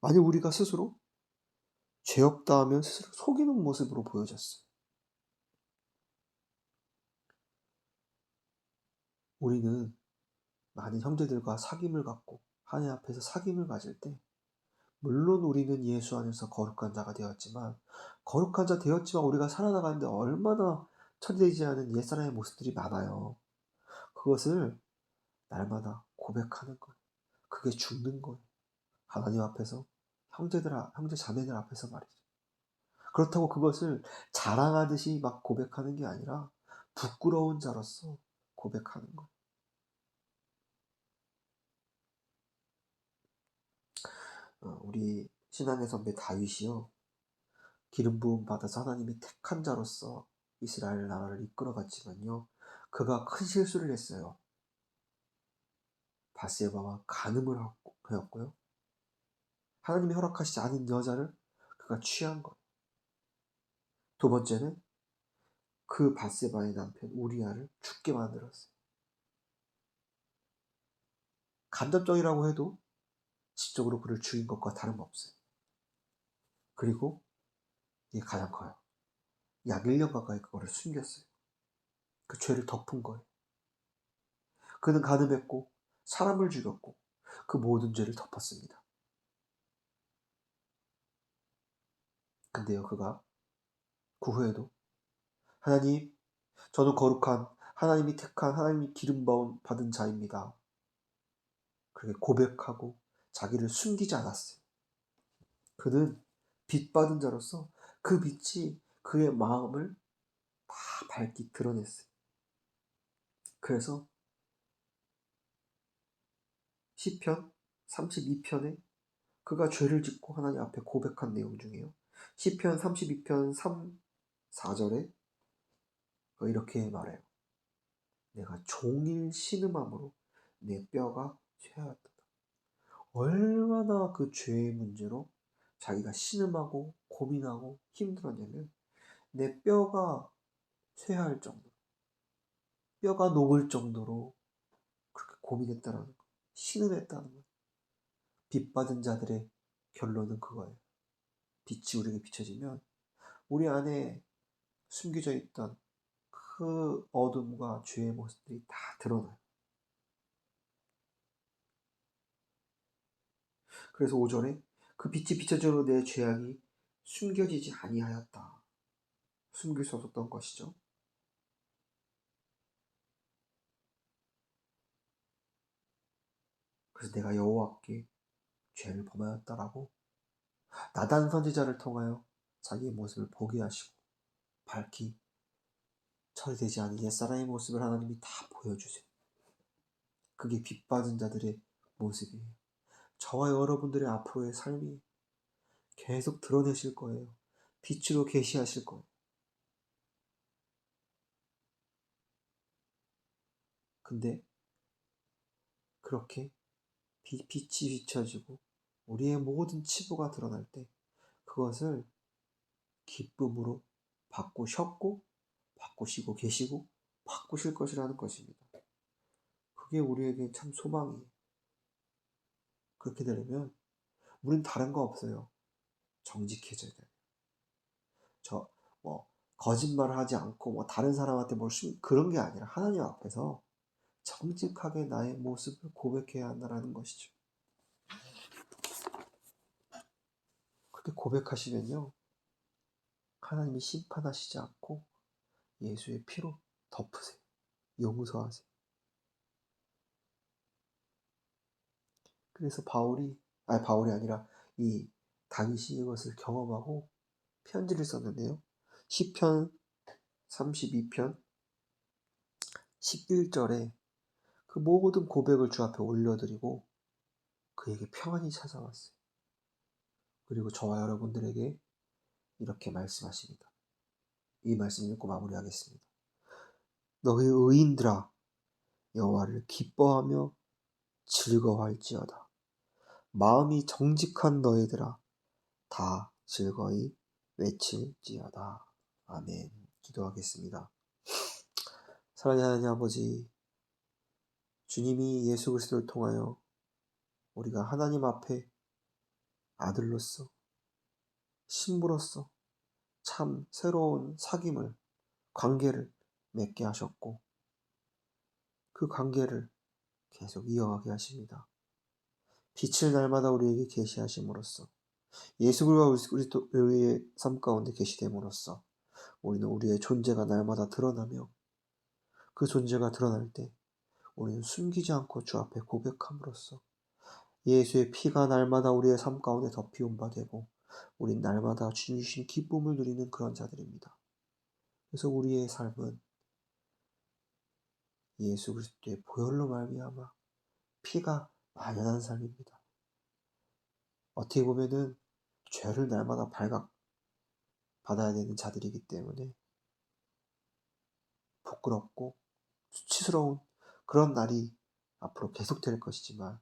만약 우리가 스스로 죄 없다 하면 스스로 속이는 모습으로 보여졌어요. 우리는 많은 형제들과 사귐을 갖고 하나님 앞에서 사귐을 가질 때 물론 우리는 예수 안에서 거룩한 자가 되었지만 거룩한 자 되었지만 우리가 살아나가는데 얼마나 처리되지 않은 옛사람의 모습들이 많아요. 그것을 날마다 고백하는 거예요. 그게 죽는 거예요. 하나님 앞에서 형제 자매들 앞에서 말이죠. 그렇다고 그것을 자랑하듯이 막 고백하는 게 아니라 부끄러운 자로서 고백하는 거예요. 우리 신앙의 선배 다윗이요. 기름 부음 받아서 하나님이 택한 자로서 이스라엘 나라를 이끌어갔지만요. 그가 큰 실수를 했어요. 바세바와 간음을 하였고요. 하나님이 허락하시지 않은 여자를 그가 취한 거예요. 두 번째는 그 바세바의 남편 우리아를 죽게 만들었어요. 간접적이라고 해도 지적으로 그를 죽인 것과 다름없어요. 그리고 이게 가장 커요. 약 1년 가까이 그거를 숨겼어요. 그 죄를 덮은 거예요. 그는 간음했고 사람을 죽였고 그 모든 죄를 덮었습니다. 근데요, 그가 그 후에도 하나님, 저는 거룩한 하나님이 택한 하나님이 기름 받은 자입니다. 그렇게 고백하고 자기를 숨기지 않았어요. 그는 빛 받은 자로서 그 빛이 그의 마음을 다 밝게 드러냈어요. 그래서 시편 32편에 그가 죄를 짓고 하나님 앞에 고백한 내용 중에요. 시편 32편 3, 4절에 이렇게 말해요. 내가 종일 신음함으로 내 뼈가 쇠하였다. 얼마나 그 죄의 문제로 자기가 신음하고 고민하고 힘들었냐면 내 뼈가 쇠할 정도. 뼈가 녹을 정도로 그렇게 고민했다라는 거, 신음했다는 거. 빛받은 자들의 결론은 그거예요. 빛이 우리에게 비춰지면 우리 안에 숨겨져 있던 그 어둠과 죄의 모습들이 다 드러나요. 그래서 5절에 그 빛이 비춰져 내 죄악이 숨겨지지 아니하였다. 숨길 수 없었던 것이죠. 그래서 내가 여호와께 죄를 범하였다라고 나단 선지자를 통하여 자기의 모습을 보게 하시고 밝히 처리되지 않은 옛사람의 모습을 하나님이 다 보여주세요. 그게 빛받은 자들의 모습이에요. 저와 여러분들의 앞으로의 삶이 계속 드러내실 거예요. 빛으로 계시하실 거예요. 근데 그렇게 빛이 비춰지고 우리의 모든 치부가 드러날 때 그것을 기쁨으로 바꾸셨고 바꾸시고 계시고 바꾸실 것이라는 것입니다. 그게 우리에게 참 소망이에요. 그렇게 되려면 우린 다른 거 없어요. 정직해져야 돼요. 거짓말을 하지 않고 다른 사람한테 그런 게 아니라 하나님 앞에서 정직하게 나의 모습을 고백해야 한다는 것이죠. 그렇게 고백하시면요, 하나님이 심판하시지 않고 예수의 피로 덮으세요. 용서하세요. 그래서 바울이 아니라 이 다윗이 이것을 경험하고 편지를 썼는데요. 시편 32편 11절에 그 모든 고백을 주 앞에 올려드리고 그에게 평안이 찾아왔어요. 그리고 저와 여러분들에게 이렇게 말씀하십니다. 이 말씀 읽고 마무리하겠습니다. 너희 의인들아 여호와를 기뻐하며 즐거워할지어다. 마음이 정직한 너희들아 다 즐거이 외칠지어다. 아멘. 기도하겠습니다. 사랑하는 하나님 아버지, 주님이 예수 그리스도를 통하여 우리가 하나님 앞에 아들로서 신부로서 참 새로운 사귐을 관계를 맺게 하셨고 그 관계를 계속 이어가게 하십니다. 빛을 날마다 우리에게 계시하심으로써 예수 그리스도가 우리의 삶 가운데 계시됨으로써 우리는 우리의 존재가 날마다 드러나며 그 존재가 드러날 때 우리는 숨기지 않고 주 앞에 고백함으로써 예수의 피가 날마다 우리의 삶 가운데 덮이온 바 되고 우린 날마다 주님 주신 기쁨을 누리는 그런 자들입니다. 그래서 우리의 삶은 예수 그리스도의 보혈로 말미암아 피가 만연한 삶입니다. 어떻게 보면은 죄를 날마다 받아야 되는 자들이기 때문에 부끄럽고 수치스러운 그런 날이 앞으로 계속될 것이지만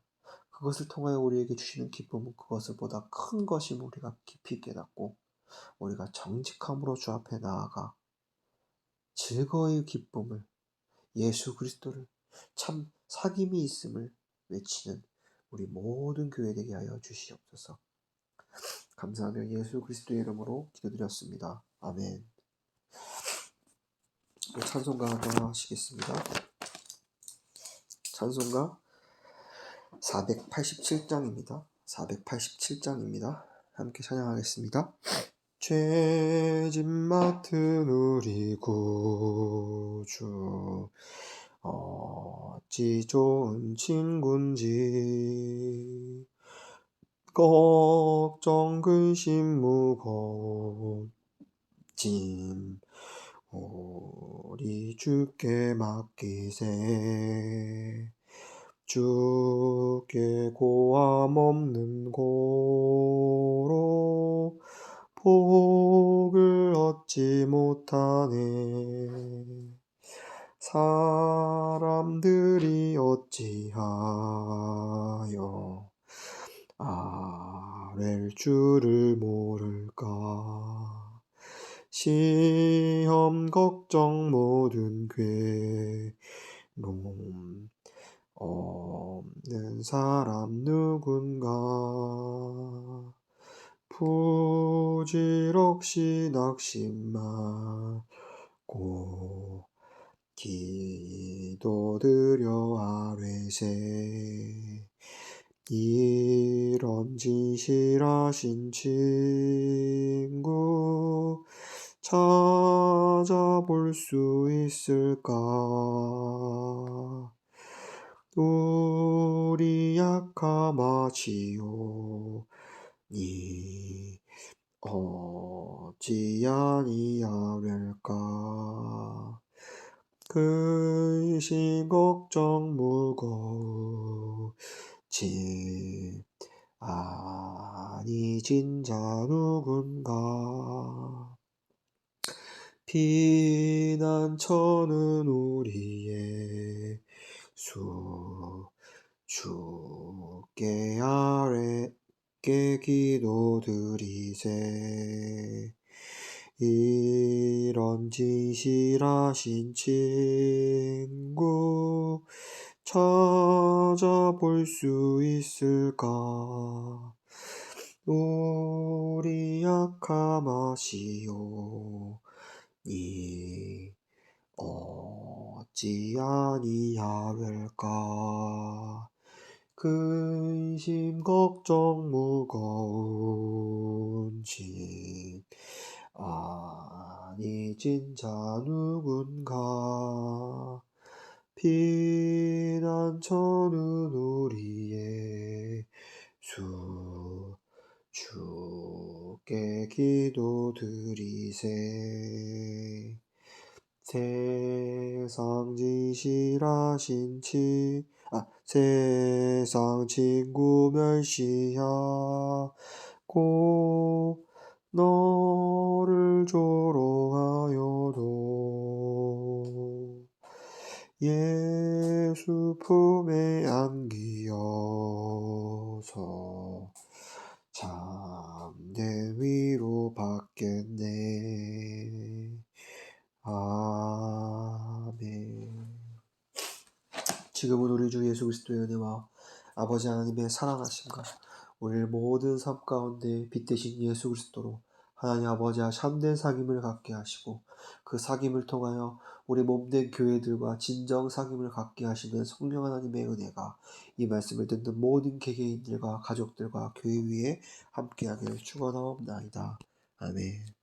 그것을 통하여 우리에게 주시는 기쁨은 그것을 보다 큰 것임을 우리가 깊이 깨닫고 우리가 정직함으로 주 앞에 나아가 즐거의 기쁨을 예수 그리스도를 참 사귐이 있음을 외치는 우리 모든 교회 되게 하여 주시옵소서. 감사하며 예수 그리스도의 이름으로 기도드렸습니다. 아멘. 찬송가 한번 하시겠습니다. 찬송가 487장입니다. 487장입니다. 함께 찬양하겠습니다. 죄짐 맡은 우리 구주 어찌 좋은 친군지 걱정 근심 무거짐 우리 주께 맡기세 주께 고함 없는 고로 복을 얻지 못하네 사람들이 어찌하여 아랠 줄을 모를까 시험 걱정 모든 놈 없는 사람 누군가 부질없이 낙심 말고 기도드려 아뢰세 이런 진실하신 친구 찾아볼 수 있을까? 우리 약함하지요 니 어찌 아니하될까? 근심 걱정 무거우지 아니진 자 누군가 피난처는 우리의 수 주께 아뢰게 기도드리세 이런 진실하신 친구 찾아볼 수 있을까? 우리 약함하시오 니 어찌 아니하될까? 근심 걱정 무거운 짐 아니진 자 누군가 피난처는 우리의 수 주께 기도드리세 세상 진실하신 세상 친구 멸시하고 너를 조롱하여도 예수 품에 안기어서 참된 위로 받겠네. 아멘. 지금은 우리 주 예수 그리스도의 은혜와 아버지 하나님의 사랑하심과 우리 모든 삶 가운데 빛 대신 예수 그리스도로 하나님 아버지와 참된 사귐을 갖게 하시고 그 사귐을 통하여 우리 몸된 교회들과 진정 사귐을 갖게 하시는 성령 하나님의 은혜가 이 말씀을 듣는 모든 개개인들과 가족들과 교회 위에 함께하기를 축원하옵나이다. 아멘.